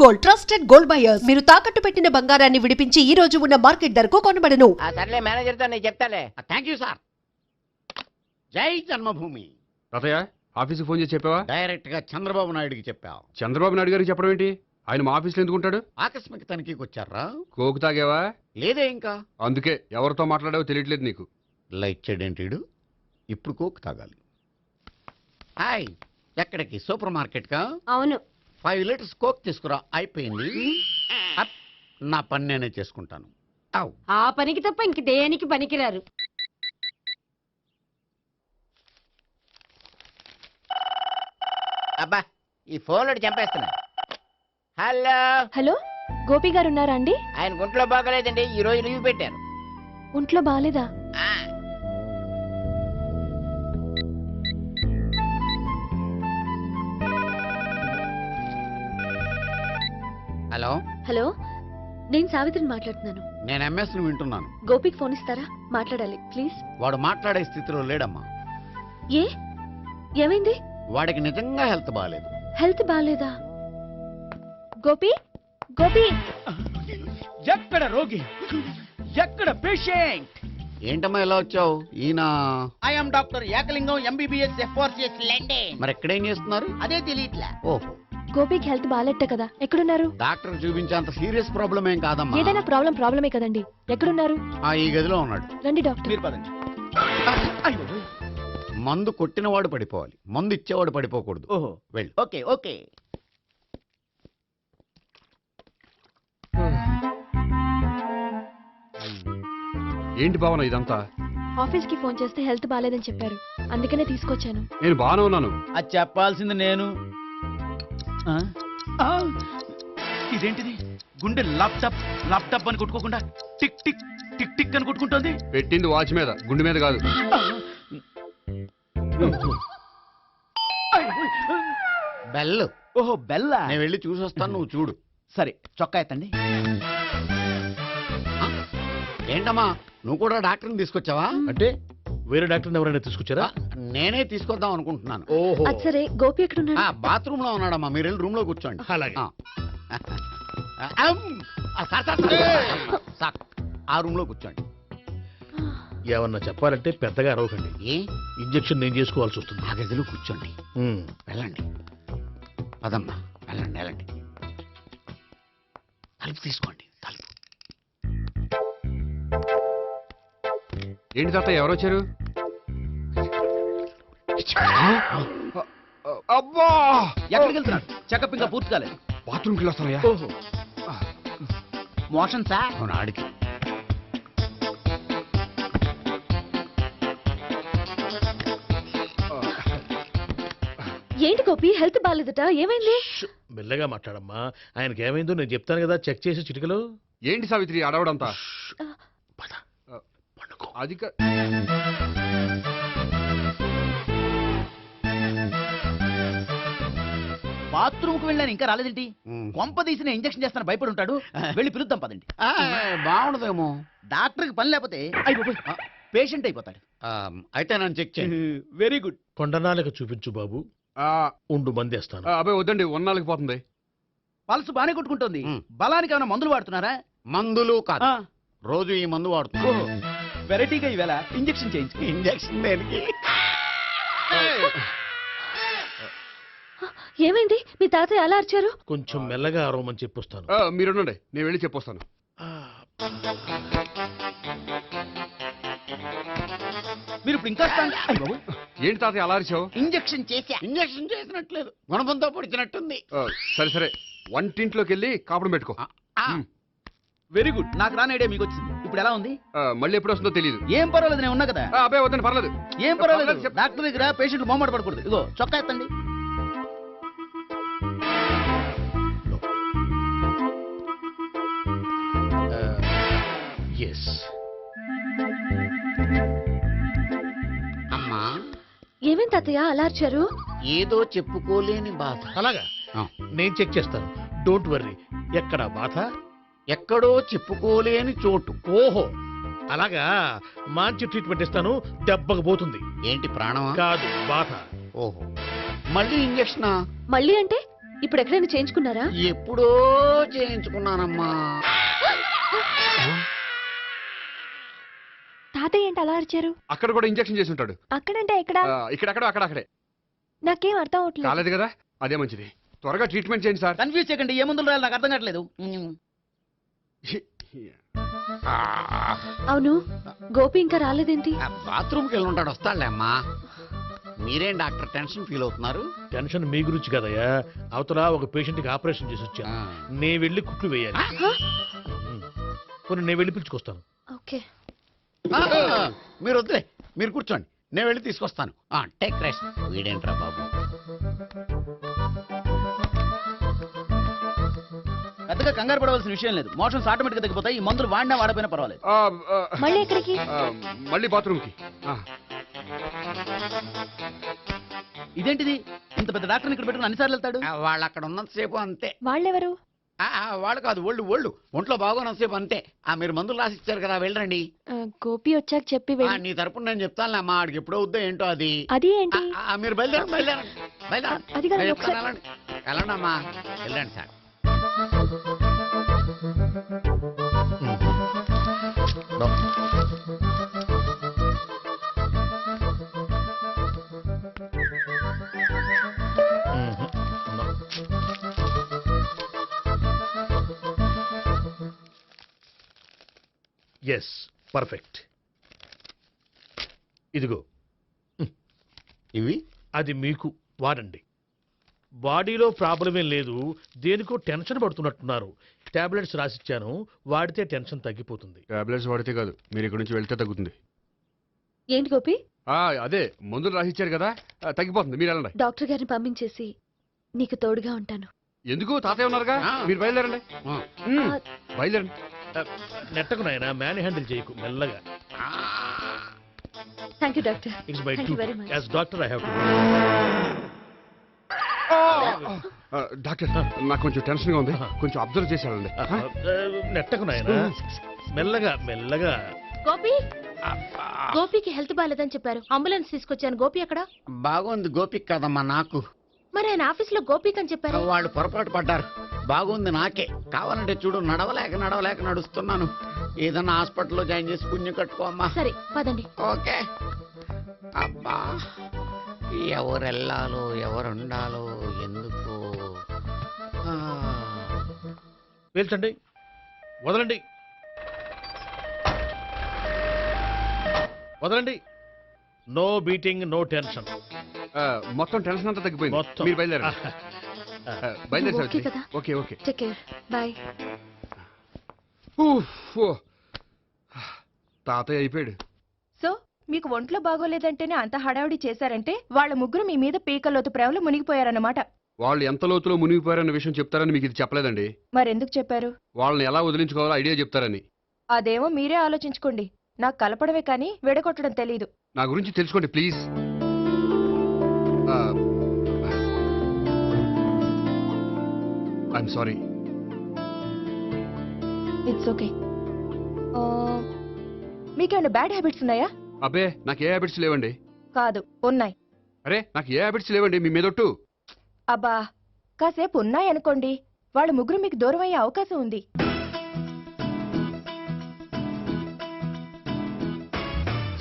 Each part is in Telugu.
Gold trusted gold buyers. మీరు తాకట్టు పెట్టిన బంగారాన్ని విడిపించి ఈ రోజు ఉన్న మార్కెట్ ధరకు కొనబడను. సర్లే మేనేజర్ తో నేను చెప్తాలే. Thank you sir. జై జన్మభూమి. తాతయ్య ఆఫీస్కి ఫోన్ చేసి చెప్పావా? డైరెక్ట్ గా చంద్రబాబు నాయుడుకి చెప్పావు. చంద్రబాబు నాయుడు గారికి చెప్పడం ఏంటి? ఆయన మా ఆఫీస్లో ఎందుకు ఉంటాడు? ఆకస్మిక తనిఖీకి వచ్చారా? కోకు తాగావా? లేదే ఇంకా. అందుకే ఎవరితో మాట్లాడావో తెలియట్లేదు నీకు. లైట్ చేయడేంటిడు. ఇప్పుడు కోక్ తాగాలి. హాయ్, ఎక్కడికి? సూపర్ మార్కెట్ కా? అవును. 5 లీటర్స్ కోక్ తీసుకురా. అయిపోయింది. అప్, నా పని నేనే చేసుకుంటాను. అవ్. ఆ పనికి తప్ప ఇంక దేనికి పనికిరారు. అబ్బా, ఈ ఫోన్లో చంపేస్తున్నా. హలో హలో, గోపి గారు ఉన్నారా అండి? ఆయన గుంట్లో బాగలేదండి, ఈ రోజు లీవ్ పెట్టారు. ఒంట్లో బాగాలేదా? హలో హలో, నేను సావిత్రిని మాట్లాడుతున్నాను. నేను ఎంఎస్ ను వింటున్నాను. గోపికి ఫోన్ ఇస్తారా? మాట్లాడాలి ప్లీజ్. వాడు మాట్లాడే స్థితిలో లేడమ్మా. ఏ, ఏమైంది? వాడికి నిజంగా హెల్త్ బాగాలేదు. హెల్త్ బాగాలేదా? గోపి, గోపి. ఎక్కడ రోగి, ఎక్కడ పేషెంట్? ఏంటమ్మా ఇలా వచ్చావు? ఈయన I'm doctor Ekalingam, MBBS, FRCS London. మరి ఎక్కడేం చేస్తున్నారు? అదే తెలియట్లే. ఓహో, గోపికి హెల్త్ బాగాలేట కదా, ఎక్కడున్నారు? డాక్టర్ చూపించేంత సీరియస్ ప్రాబ్లం ఏం కాదమ్మా. ఏదైనా ప్రాబ్లమే కదండి. ఎక్కడున్నారు? ఈ గదిలో ఉన్నాడు. రండి డాక్టర్. మీరు పదండి. మందు కొట్టినవాడు పడిపోవాలి, మందు ఇచ్చేవాడు పడిపోకూడదు. ఓహో, వెళ్ళు. Okay okay. ఏంటి భావన ఇదంతా? ఆఫీస్ కి ఫోన్ చేస్తే హెల్త్ బాగాలేదని చెప్పారు, అందుకనే తీసుకొచ్చాను. నేను బాగానే ఉన్నాను. అది చెప్పాల్సింది నేను. ఆ? ఆ! ఇదేంటిది? గుండె లాప్టాప్ లాప్టాప్ అని కొట్టుకోకుండా టిక్ టిక్ టిక్ టిక్ అని కొట్టుకుంటోంది. పెట్టింది వాచ్ మీద, గుండె మీద కాదు. బెల్. ఓహో, బెల్లా. నేను వెళ్ళి చూసొస్తాను, నువ్వు చూడు. సరే, చొక్కా ఎత్తండి. ఏంటమ్మా, నువ్వు కూడా డాక్టర్ని తీసుకొచ్చావా? అంటే వేరే డాక్టర్ని ఎవరైనా తీసుకొచ్చారా? నేనే తీసుకొద్దాం అనుకుంటున్నాను. ఓహో, అది సరే, గోపి ఎక్కడున్నాడు? బాత్రూమ్ లో ఉన్నాడమ్మా, మీరు వెళ్ళి రూమ్ లో కూర్చోండి. అలాగే. సార్, ఆ రూమ్ లో కూర్చోండి. ఏమన్నా చెప్పాలంటే పెద్దగా అరవకండి. ఏ ఇంజెక్షన్ నేను చేసుకోవాల్సి వస్తుంది. ఆ గదిలో కూర్చోండి. ఉమ్. వెళ్ళండి, పదమ్మా, వెళ్ళండి వెళ్ళండి. తలుపు తీసుకోండి, తలుపు. ఏంటి తాతయ్య ఎవరు వచ్చారు? అబ్బా, ఎక్కడికి వెళ్తున్నాడు? చెకప్ ఇంకా పూర్తి కాలేదు. బాత్రూమ్కి వస్తానయ్యా. ఓహో, మోషన్ సార్. అవును, ఆడికి. ఏంటి గోపి, హెల్త్ బాగాలేదట, ఏమైంది? మెల్లగా మాట్లాడమ్మా. ఆయనకి ఏమైందో నేను చెప్తాను కదా, చెక్ చేసి చిటికలో. ఏంటి సావిత్రి అడవడంతా? పద, పండుకో. అది బాత్రూమ్ కు వెళ్ళాను, ఇంకా రాలేదేంటి? కొంప తీసిన ఇంజక్షన్ చేస్తాను భయపడి ఉంటాడు. వెళ్ళి పిలుద్దాం పదండి. బాగుండదేమో. డాక్టర్కి పని లేకపోతే పేషెంట్ అయిపోతాడు. అయితే నన్ను చెక్ చేయండి. Very good. కొండనాలిక చూపించు బాబు. ఉండు మందేస్తాను. అబ్బాయి వద్దండి, ఉన్నాళ్ళకి పోతుంది. పల్స్ బానే కొట్టుకుంటుంది. బలానికి ఏమైనా మందులు వాడుతున్నారా? మందులు కాదు, రోజు ఈ మందు వాడుతున్నా. వెరైటీగా ఈవేళ ఇంజక్షన్ చేయించు. ఇంజక్షన్ దేనికి? ఏమైంది? మీ తాతయ్య అలా అరిచారు? కొంచెం మెల్లగా అరవమని చెప్పొస్తాను. మీరుండండి, నేను వెళ్ళి చెప్పొస్తాను. మీరు ఇప్పుడు ఇంకా ఏంటి తాతయ్య అలా అరిచావు? ఇంజక్షన్ చేసా. ఇంజక్షన్ చేసినట్లేదు, గుణపంతో పొడిచినట్టుంది. సరే సరే, వంటింట్లోకి వెళ్ళి కాపుడు పెట్టుకో. Very good. నాకు రాని ఐడియా మీకు వచ్చింది. ఇప్పుడు ఎలా ఉంది? మళ్ళీ ఎప్పుడు వస్తుందో తెలియదు. ఏం పర్వాలేదు, నేను ఉన్నా కదా. అబ్బాయి వద్దండి, పర్లేదు. ఏం పర్వాలేదు. డాక్టర్ దగ్గర పేషెంట్లు మొహమాట పడకూడదు. ఇగో చొక్కా ఎత్తండి. ఎస్. అమ్మా, ఏమైంది తాతయ్య అలా అరిచారు? ఏదో చెప్పుకోలేని బాధ. అలాగా, నేను చెక్ చేస్తాను. Don't worry. ఎక్కడ బాధ? ఎక్కడో చెప్పుకోలేని చోటు. ఓహో, అలాగా. మంచి ట్రీట్మెంట్ ఇస్తాను, దెబ్బకు పోతుంది. ఏంటి, ప్రాణమా? కాదు, బాధ. ఓహో, మళ్ళీ ఇంజక్షనా? మళ్ళీ అంటే ఇప్పుడు ఎక్కడైనా చేయించుకున్నారా? ఎప్పుడో చేయించుకున్నానమ్మా. తాతయ్య ఏంటి అలా అరిచారు? అక్కడ కూడా ఇంజెక్షన్ చేసి ఉంటాడు. అక్కడంటే ఎక్కడ? ఇక్కడక్కడ అక్కడక్కడే. నాకేం అర్థం అవట్లేదు. కాలేదు కదా, అదే మంచిది. త్వరగా ట్రీట్మెంట్ చేయండి సార్. కన్ఫ్యూజ్ చేయకండి, ఏ మందులు రాయాలి నాకు అర్థం కావట్లేదు. అవును, గోపి ఇంకా రాలేదేంటి? బాత్రూమ్కి వెళ్ళి ఉంటాడు, వస్తాడులే అమ్మా. మీరేం డాక్టర్ టెన్షన్ ఫీల్ అవుతున్నారు? టెన్షన్ మీ గురించి కదయ్యా, అవతల ఒక పేషెంట్ కి ఆపరేషన్ చేసి వచ్చాను. నే వెళ్ళి కుట్లు వేయాలి. కొన్ని నేను వెళ్ళి పిలుచుకొస్తాను. ఓకే. మీరు వద్దులే, మీరు కూర్చోండి, నేను వెళ్ళి తీసుకొస్తాను. Take rest. వీడేంట్రా బాబు. పెద్దగా కంగారు పడవలసిన విషయం లేదు. మోషన్స్ ఆటోమేటిక్ గా తగ్గిపోతాయి. ఈ మందులు వాడినా వాడపోయినా పర్వాలేదు. మళ్ళీ ఎక్కడికి? మళ్ళీ బాత్రూమ్కి. ఇదేంటిది, ఇంత పెద్ద డాక్టర్ని ఇక్కడ పెట్టుకుని అన్నిసార్లు వెళ్తాడు? వాళ్ళు అక్కడ ఉన్నంతసేపు అంతే. వాళ్ళెవరు? వాళ్ళు కాదు, ఒళ్ళు ఒంట్లో బాగోనంతసేపు అంతే. మీరు మందులు రాసిచ్చారు కదా, వెళ్ళండి. గోపి వచ్చాక చెప్పి వెళ్ళి. నీ తరపున నేను చెప్తానులే అమ్మా, ఆడికి ఎప్పుడో వద్దో ఏంటో అది. అది ఏంటి? మీరు బయలుదేరండి. అది కాదు, నేను ఒకసారి- చెప్తాను, వెళ్ళండి అమ్మా, వెళ్ళండి సార్. Yes, perfect. ఇదిగో ఇవి అది మీకు వాడండి. బాడీలో ప్రాబ్లం ఏం లేదు, దేనికో టెన్షన్ పడుతున్నట్టున్నారు. టాబ్లెట్స్ రాసిచ్చాను, వాడితే టెన్షన్ తగ్గిపోతుంది. టాబ్లెట్స్ వాడితే కాదు, మీరు ఇక్కడ నుంచి వెళ్తే తగ్గుతుంది. ఏంటి గోపి? అదే మందులు రాసిచ్చారు కదా, తగ్గిపోతుంది. మీరు వెళ్ళండి. డాక్టర్ గారిని పంపించేసి నీకు తోడుగా ఉంటాను. ఎందుకు, తాతయ్య ఉన్నారుగా, మీరు బయలుదేరండి. బయలుదేరండి. నెట్టకు నాయన, మ్యాన్ హ్యాండిల్ చేయకు, మెల్లగా. Thank you doctor. It's my Thank you very much. As doctor I have to. Doctor, నాకు కొంచెం టెన్షన్ గా ఉంది, కొంచెం అబ్జర్వ్ చేశానండి. నెట్టకు నాయన, మెల్లగా మెల్లగా. గోపి, గోపికి హెల్త్ బాగాలేదని చెప్పారు. అంబులెన్స్ తీసుకొచ్చాను. గోపి అక్కడ? బాగుంది గోపిక్ కదమ్మా, నాకు. మరి ఆయన ఆఫీస్ లో గోపిక్ అని చెప్పారు. వాళ్ళు పొరపాటు పడ్డారు. బాగుంది నాకే. కావాలంటే చూడు, నడవలేక నడుస్తున్నాను. ఏదన్నా హాస్పిటల్లో జాయిన్ చేసి పుణ్యం కట్టుకో అమ్మా. సరే పదండి. ఓకే. అబ్బా, ఎవరు వెళ్ళాలో ఎవరు ఉండాలో ఎందుకు. పేల్చండి, వదలండి, వదలండి. No beating, no tension. మొత్తం టెన్షన్ అంతా తగ్గిపోయింది. మొత్తం. మీరు బయలుదేరండి. బయలుదేరి ఓకే కదా? Okay okay. Take care. Bye. తాతయ్య అయిపోయాడు. సో మీకు ఒంట్లో బాగోలేదంటేనే అంత హడావిడి చేశారంటే వాళ్ళ ముగ్గురు మీ మీద పీకల్లోతు ప్రేమలో మునిగిపోయారన్నమాట. వాళ్ళు ఎంత లోతులో మునిగిపోయారన్న విషయం చెప్తారని మీకు ఇది చెప్పలేదండి. మరెందుకు చెప్పారు? వాళ్ళని ఎలా వదిలించుకోవాలో ఐడియా చెప్తారని. అదేమో మీరే ఆలోచించుకోండి. నాకు కలపడమే కానీ విడగొట్టడం తెలీదు. నా గురించి తెలుసుకోండి please. I'm sorry. It's okay. మీకేమైనా బ్యాడ్ హ్యాబిట్స్ ఉన్నాయా? అబ్బే, నాకు ఏ హ్యాబిట్స్ లేవండి. కాదు, ఉన్నాయి. అరే, నాకు ఏ హ్యాబిట్స్ లేవండి, మీ మీదొట్టు. అబ్బా, కాసేపు ఉన్నాయనుకోండి, వాళ్ళ ముగ్గురు మీకు దూరం అయ్యే అవకాశం ఉంది.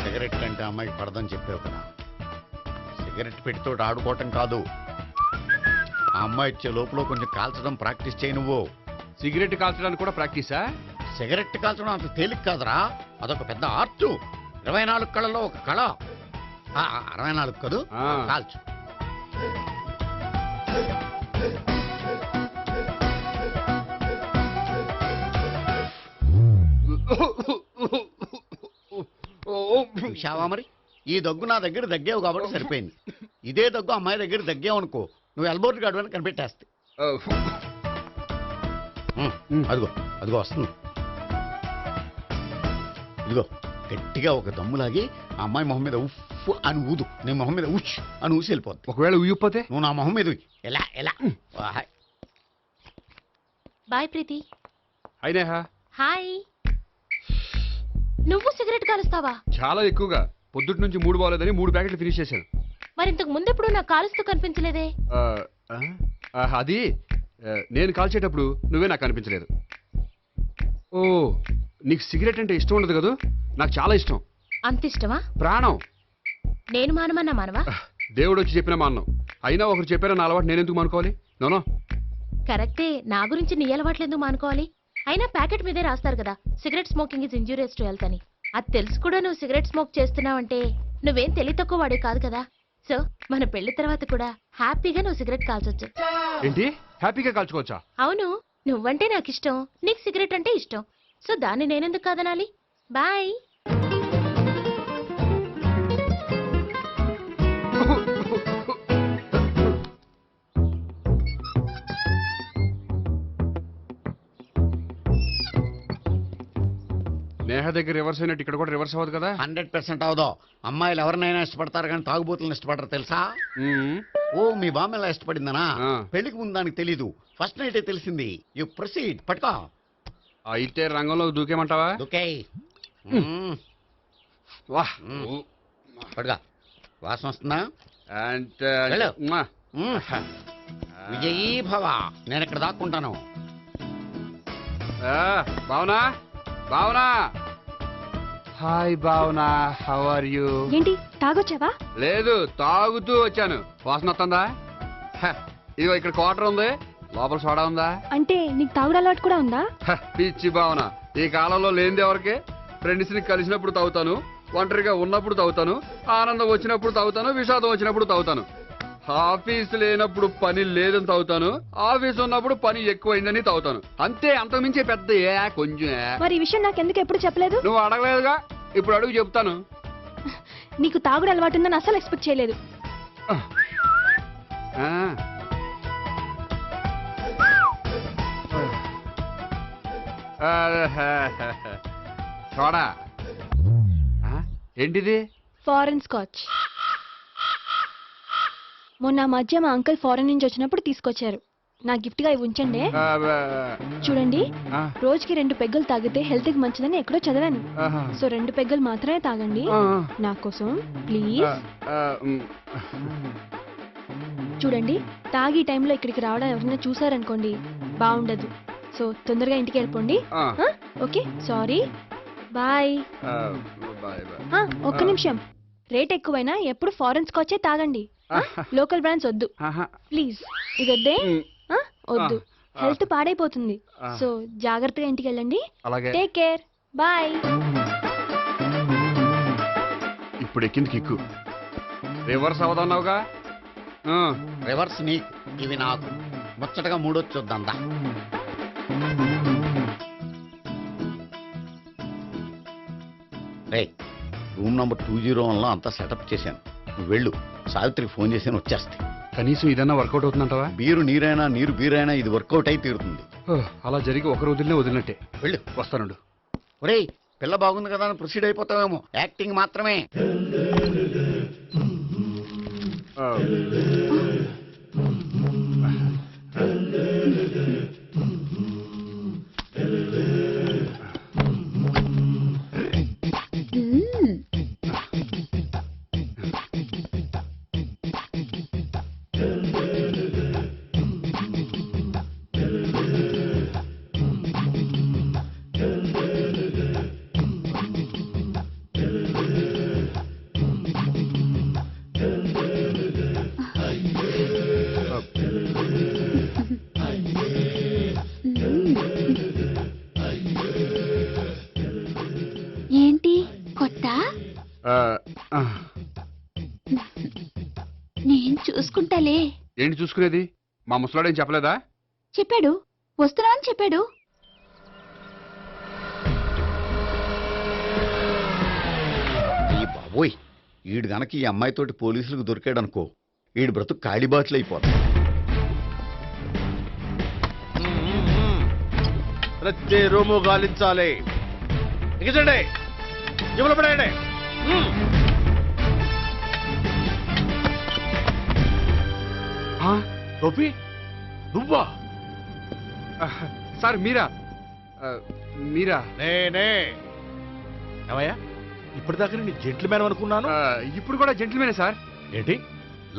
సిగరెట్ కంటే అమ్మాయికి పడదని చెప్పావు కదా. సిగరెట్ పెట్టితో ఆడుకోవటం కాదు, ఆ అమ్మాయి ఇచ్చే లోపల కొంచెం కాల్చడం ప్రాక్టీస్ చేయి నువ్వు. సిగరెట్ కాల్చడానికి కూడా ప్రాక్టీసా? సిగరెట్ కాల్చడం అంత తేలిక కాదురా, అదొక పెద్ద ఆర్ట్. 24 కళలో ఒక కళ. 64 కదూ, కాల్చు. చూశావా మరి, ఈ దగ్గు నా దగ్గర దగ్గేవు కాబట్టి సరిపోయింది. ఇదే దగ్గు అమ్మాయి దగ్గర దగ్గేవు అనుకో, నువ్వు ఎల్బోర్డ్ గార్డు అని కనిపెట్టేస్తే. అదిగో అదిగో వస్తుంది. ఇదిగో గట్టిగా ఒక దమ్ములాగి ఆ అమ్మాయి మొహం మీద ఉఫ్ అని ఊదు, నీ మొహం మీద ఉచ్ అని ఊసి వెళ్ళిపోద్ది. ఒకవేళ ఊయకపోతే నువ్వు నా మొహం మీద ఎలా ఎలా. బాయ్ ప్రీతి. అయినా హాయ్. నువ్వు సిగరెట్ కాలుస్తావా? చాలా ఎక్కువగా. పొద్దుటి నుంచి 3 బాగోలేదని 3 ప్యాకెట్లు ఫినిష్ చేశాను. మరి ఇంతకు ముందెప్పుడు నాకు కాలుస్తూ కనిపించలేదే? అది నేను కాల్చేటప్పుడు నువ్వే నాకు కనిపించలేదు. ఓ, నీకు సిగరెట్ అంటే ఇష్టం ఉండదు కదా? నాకు చాలా ఇష్టం. అంత ఇష్టమా? ప్రాణం. నేను మానమన్నా మానవా? దేవుడు వచ్చి చెప్పినా మానం. అయినా ఒకరు చెప్పారా నా అలవాటు నేను ఎందుకు మానుకోవాలి? నోనో. కరెక్టే, నా గురించి నీ అలవాట్లు ఎందుకు మానుకోవాలి? అయినా ప్యాకెట్ మీదే రాస్తారు కదా, cigarette smoking is injurious to health అని. అది తెలుసు కూడా నువ్వు సిగరెట్ స్మోక్ చేస్తున్నావంటే నువ్వేం తెలివి తక్కువ వాడే కాదు కదా. సో మన పెళ్లి తర్వాత కూడా హ్యాపీగా నువ్వు సిగరెట్ కాల్చొచ్చు. ఏంటి? హ్యాపీగా కాల్చుకోవచ్చా? అవును, నువ్వంటే నాకు ఇష్టం, నీకు సిగరెట్ అంటే ఇష్టం. సో దాన్ని నేనెందుకు కాదనాలి? బాయ్. నేహ దగ్గర రివర్స్ అయినట్టు ఇక్కడ కూడా రివర్స్ అవ్వదు కదా? 100% అవదో. అమ్మాయిలు ఎవరినైనా ఇష్టపడతారు కానీ తాగుబోతులను ఇష్టపడరు తెలుసా? ఓ, మీ బామ్మ ఎలా ఇష్టపడిందనా? పెళ్లికి ముందు దానికి తెలీదు, ఫస్ట్ నైటే తెలిసింది. You proceed. పట్టుకో. అయితే రంగంలో దూకేమంటావా? ఓకే. వాహ్. పట్టుకో. వాసన వస్తుందా? అంటే వెళ్ళు. విజయీ భవ. నేను ఇక్కడ దాక్కుంటాను. Bhavana, Bhavana. Hi Bhavana, how are you? ఏంటి తాగొచ్చావా? లేదు, తాగుతూ వచ్చాను. వాసన వస్తుందా? ఇదిగో ఇక్కడ క్వార్టర్ ఉంది, లోపల సోడా ఉందా? అంటే నీకు తాగుడు అలవాటు కూడా ఉందా? పిచ్చి భావన, ఈ కాలంలో లేనిది ఎవరికి? ఫ్రెండ్స్ ని కలిసినప్పుడు తాగుతాను, ఒంటరిగా ఉన్నప్పుడు తాగుతాను, ఆనందం వచ్చినప్పుడు తాగుతాను, విషాదం వచ్చినప్పుడు తాగుతాను. ఆఫీస్ లేనప్పుడు పని లేదని తాగుతాను, ఆఫీస్ ఉన్నప్పుడు పని ఎక్కువైందని తాగుతాను. అంతే, అంతకుమించే పెద్ద కొంచెం. మరి ఈ విషయం నాకు ఎందుకు ఎప్పుడు చెప్పలేదు? నువ్వు అడగలేదుగా, ఇప్పుడు అడుగు చెప్తాను. నీకు తాగుడు అలవాటు ఉందని అసలు ఎక్స్పెక్ట్ చేయలేదు. సోడా ఏంటిది? Foreign scotch. మొన్న మధ్య మా అంకుల్ ఫారెన్ నుంచి వచ్చినప్పుడు తీసుకొచ్చారు. నా గిఫ్ట్ గా ఇవి ఉంచండి. చూడండి, రోజుకి 2 పెగ్గులు తాగితే హెల్త్ కి మంచిదని ఎక్కడో చదివాను. సో 2 పెగ్గులు మాత్రమే తాగండి నా కోసం ప్లీజ్. చూడండి, తాగి టైంలో ఇక్కడికి రావడం ఎవరైనా చూసారనుకోండి బాగుండదు. సో తొందరగా ఇంటికి వెళ్ళిపోండి. Okay, sorry, bye. ఒక్క నిమిషం, రేట్ ఎక్కువైనా ఎప్పుడు ఫారెన్ స్కాచే తాగండి, లోకల్ బ్రాండ్స్ వద్దు ప్లీజ్. ఇది వద్దే, వద్దు, హెల్త్ పాడైపోతుంది. సో జాగ్రత్తగా ఇంటికి వెళ్ళండి. Take care, bye. ఇప్పుడు ఎక్కింది కిక్కు. రివర్స్ అవదన్నావుగా? రివర్స్ నీకు, ఇవి నాకు. ముచ్చటగా మూడొచ్చు చూద్దాందా. రే, రూమ్ నంబర్ 201లో అంతా సెటప్ చేశాను. నువ్వు వెళ్ళు, సావిత్రికి ఫోన్ చేసి వచ్చేస్తాయి. కనీసం ఇదన్నా వర్కౌట్ అవుతుందంటావా? బీరు నీరైనా, నీరు బీరైనా ఇది వర్కౌట్ అయి తీరుతుంది. అలా జరిగి ఒకరు వదిలినట్టే. వెళ్ళు. వస్తానుండు. ఒరేయ్, పిల్ల బాగుంది కదా అని ప్రొసీడ్ అయిపోతావేమో. యాక్టింగ్ మాత్రమే. ఏంటి కొత్త? నేను చూసుకుంటాలే. ఏంటి చూసుకునేది? మా ముసలాడేం చెప్పలేదా? చెప్పాడు, వస్తున్నా అని చెప్పాడు. ఈ బాబోయ్, ఈడు గనక ఈ అమ్మాయితోటి పోలీసులకు దొరికాడనుకో, ఈడు బ్రతుకు కాళీబాట్లు అయిపోతాడు. ప్రతి రూము గాలించాలి. ఎగచండి, జబ్బులు పడేయండి. గోపి, నువ్వా? సార్ మీరా? మీరా? నేనే. ఏమయ్యా, ఇప్పటిదాకా నేను జెంట్లమ్యాన్ అనుకున్నాను. ఇప్పుడు కూడా జెంట్లమేనే సార్. ఏంటి,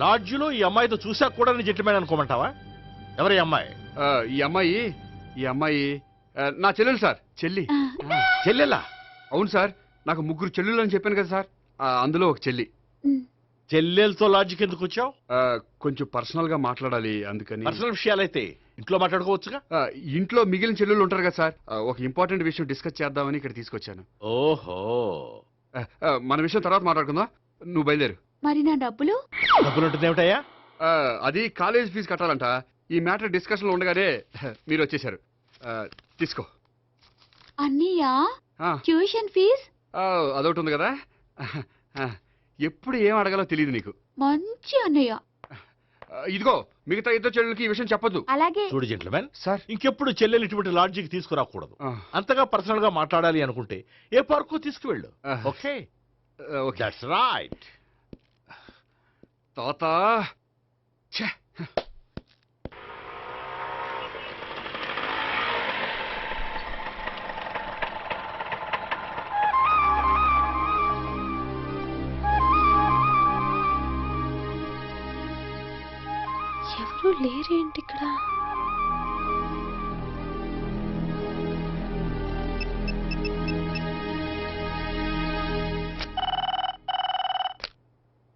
లాడ్జిలో ఈ అమ్మాయితో చూసాక కూడా నేను జెంట్లమ్యాన్ అనుకోమంటావా? ఎవరి అమ్మాయి? ఈ అమ్మాయి నా చెల్లెలు సార్. చెల్లి. చెల్లెలా? అవును సార్, నాకు 3 చెల్లెలు అని చెప్పాను కదా సార్, అందులో ఒక చెల్లి. చెల్లెలతో లాడ్జికి ఎందుకు వచ్చావు? కొంచెం పర్సనల్ గా మాట్లాడాలి అందుకని. పర్సనల్ విషయాలైతే ఇంట్లో మాట్లాడుకోవచ్చుగా. ఇంట్లో మిగిలిన చెల్లెలు ఉంటారు కదా సార్, ఒక ఇంపార్టెంట్ విషయం డిస్కస్ చేద్దామని ఇక్కడ తీసుకొచ్చాను. ఓహో, మన విషయం తర్వాత మాట్లాడుకుందాం, నువ్వు బయలుదేరు. మరి నా డబ్బులు? డబ్బులు ఉంటుంది ఏమిటయ్యా? అది కాలేజ్ ఫీజు కట్టాలంట. ఈ మ్యాటర్ డిస్కషన్ లో ఉండగానే మీరు వచ్చేసారు. తీసుకో. అన్నయ్యా, ఆ, ట్యూషన్ ఫీజ్ అదొకటి ఉంది కదా. ఎప్పుడు ఏం అడగాలో తెలియదు నీకు. మంచి అన్నయ్య. ఇదిగో మిగతా 2 చెల్లెలకి ఈ విషయం చెప్పొద్దు. అలాగే. చూడు జెంట్లమెన్, సార్. ఇంకెప్పుడు చెల్లెలు ఇటువంటి లాడ్జికి తీసుకురాకూడదు. అంతగా పర్సనల్ గా మాట్లాడాలి అనుకుంటే ఏ పార్కు తీసుకువెళ్ళు. Okay, okay. That's right. తాత ఛే. ఎవరు లేరేంటి ఇక్కడ?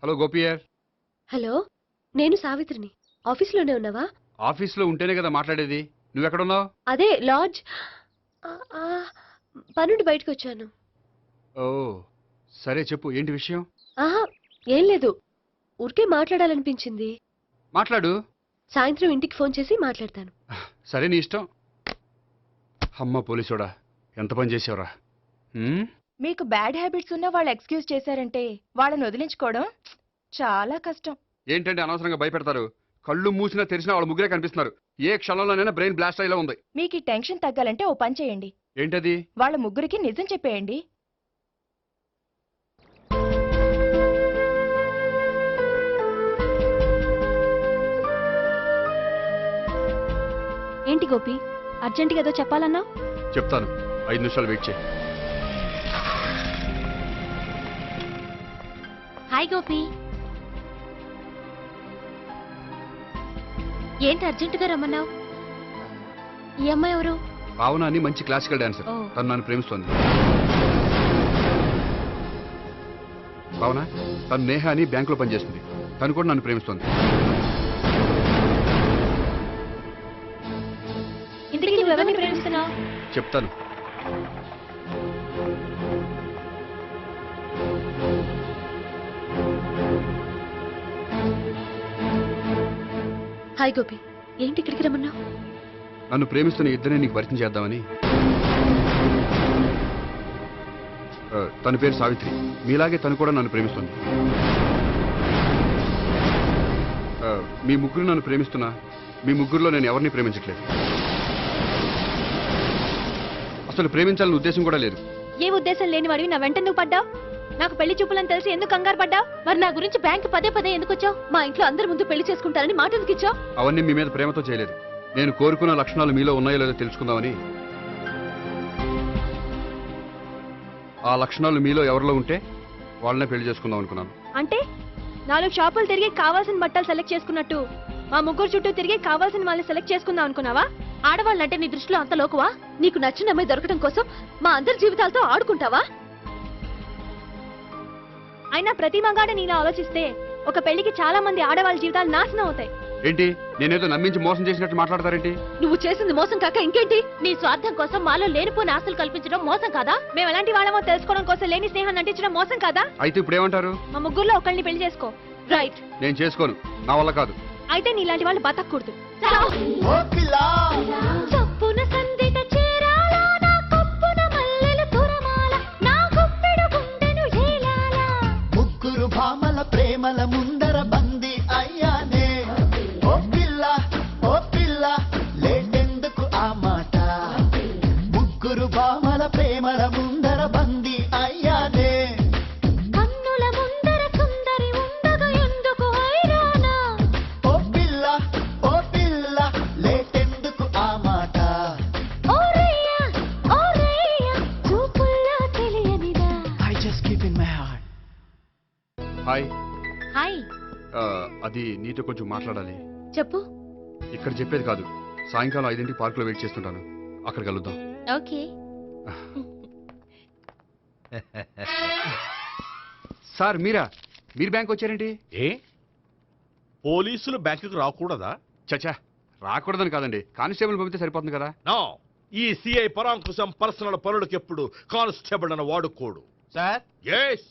హలో గోపియర్. హలో, నేను సావిత్రిని. ఆఫీస్లోనే ఉన్నావా? ఆఫీస్లో ఉంటేనే కదా మాట్లాడేది. నువ్వెక్కడున్నావు? అదే లాడ్జ్. పనుండి బయటకు వచ్చాను. ఓ సరే, చెప్పు ఏంటి విషయం. ఆహా, ఏం లేదు, ఊరికే మాట్లాడాలనిపించింది. మాట్లాడు. సాయంత్రం ఇంటికి ఫోన్ చేసి మాట్లాడతాను. సరే, నీ ఇష్టం. అమ్మ పోలీసోడా, ఎంత పని చేసావురా. మీకు బ్యాడ్ హ్యాబిట్స్ ఉన్న వాళ్ళు ఎక్స్క్యూజ్ చేశారంటే వాళ్ళని వదిలించుకోవడం చాలా కష్టం. ఏంటంటే అనవసరంగా భయపెడతారు. కళ్ళు మూసినా తెరిచినా వాళ్ళ ముగ్గురే కనిపిస్తున్నారు. ఏ క్షణంలోనైనా బ్రెయిన్ బ్లాస్ట్ అయ్యేలా ఉంది. మీకు ఈ టెన్షన్ తగ్గాలంటే ఓ పని చేయండి. ఏంటది? వాళ్ళ ముగ్గురికి నిజం చెప్పేయండి. ఏంటి గోపి, అర్జెంటుగా ఏదో చెప్పాలన్నా? చెప్తాను, 5 నిమిషాలు వెయిట్ చేయి. హాయ్ గోపి. ఏంటి అర్జెంటుగా రమ్మన్నావు? ఈ అమ్మాయి ఎవరు? భావన అని మంచి క్లాసికల్ డాన్సర్. ఓ. తను నన్ను ప్రేమిస్తోంది. భావన, తను నేహ అని బ్యాంకులో పనిచేస్తుంది. తను కూడా నన్ను ప్రేమిస్తోంది. ఇంతకీ నువ్వెవరిని ప్రేమిస్తున్నావు? చెప్తాను. హాయ్ గోపి, ఏంటి ఇక్కడికి రమ్మన్నావు? నన్ను ప్రేమిస్తున్న ఇద్దరిని నీకు పరిచయం చేద్దామని. తన పేరు సావిత్రి. మీలాగే తను కూడా నన్ను ప్రేమిస్తుంది. మీ ముగ్గురు నన్ను ప్రేమిస్తున్నా, మీ ముగ్గురులో నేను ఎవరిని ప్రేమించట్లేదు. అసలు ప్రేమించాలని ఉద్దేశం కూడా లేదు. ఏ ఉద్దేశం లేని వాడివి నా వెంట నువ్వు పడ్డావు? నాకు పెళ్లి చూపులని తెలిసి ఎందుకు కంగారు పడ్డావు? మరి నా గురించి బ్యాంక్ పదే ఎందుకు వచ్చావు? మా ఇంట్లో అందరి ముందు పెళ్లి చేసుకుంటారని మాట ఎందుకు ఇచ్చావు? అవన్నీ మీ మీద ప్రేమతో చేయలేదు. నేను కోరుకున్న లక్షణాలు మీలో ఉన్నాయో లేదో తెలుసుకుందామని. ఆ లక్షణాలు మీలో ఎవరిలో ఉంటే వాళ్ళనే పెళ్లి చేసుకుందాం అనుకున్నాను. అంటే 4 షాపులు తిరిగి కావాల్సిన బట్టలు సెలెక్ట్ చేసుకున్నట్టు మా ముగ్గురు చుట్టూ తిరిగి కావాల్సిన వాళ్ళని సెలెక్ట్ చేసుకుందాం అనుకున్నావా? ఆడవాళ్ళంటే నీ దృష్టిలో అంత లోకువా? నీకు నచ్చిన అమ్మాయి దొరకడం కోసం మా అందరి జీవితాలతో ఆడుకుంటావా? అయినా ప్రతి మగాడు నీలా ఆలోచిస్తే ఒక పెళ్లికి చాలా మంది ఆడవాళ్ళ జీవితాలు నాశనం అవుతాయి. ఏంటి, నేనేదో నమ్మించి మోసం చేసినట్టు మాట్లాడతారేంటి? నువ్వు చేసింది మోసం కాక ఇంకేంటి? నీ స్వార్థం కోసం మాలో లేనిపోని ఆస్తులు కల్పించడం మోసం కాదా? మేము ఎలాంటి వాళ్ళమో తెలుసుకోవడం కోసం లేని స్నేహాన్ని నటించడం మోసం కాదా? అయితే ఇప్పుడు ఏమంటారు? మా ముగ్గురులో ఒకళ్ళని పెళ్లి చేసుకో. రైట్. నేను చేసుకోను, నా వల్ల కాదు. అయితే నీలాంటి వాళ్ళు బతకూడదు. చప్పున సందిట చీరాల, నా కొప్పున మల్లెలు తురమాల, నా గుప్పెడు గుండెను ఏలాల. ముగ్గురు భామల ప్రేమల ముందర బంది అయ్యానే. ఓ పిల్ల లేటెందుకు ఆ మాట. ముగ్గురు భామల ప్రేమల ముందర బంది అయ్యానే. కన్నుల ముందర సుందరి ఉండగా ఎందుకు హైరానా. ఓ పిల్ల లేటెందుకు ఆ మాట. ఓరయ్యా చూపుల్లో తెలియనిదా. హాయ్. హాయ్. అది నీతో కొంచెం మాట్లాడాలి. చెప్పు. ఇక్కడ చెప్పేది కాదు. సాయంకాలం 5ంటికి పార్కులో వెయిట్ చేస్తుంటాను. అక్కడ కలుద్దాం. ఓకే. సార్ మీరు బ్యాంక్ వచ్చారేంటి? ఏ పోలీసులు బ్యాంకుకు రాకూడదా? చచ్చా, రాకూడదని కాదండి, కానిస్టేబుల్ పంపితే సరిపోతుంది కదా. నో, ఈ సిఐ పరాంకుశం పర్సనల్ పనులకు ఎప్పుడు కానిస్టేబుల్ అని వాడుకోడు. సార్ ఎస్,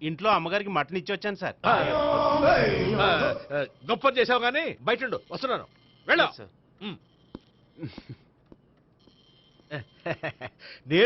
ఇంట్లో అమ్మగారికి మటన్ ఇచ్చి వచ్చాను సార్. గొప్ప చేసావు కానీ బయట ఉండు, వస్తున్నాను. వెళ్ళా. సార్. నేను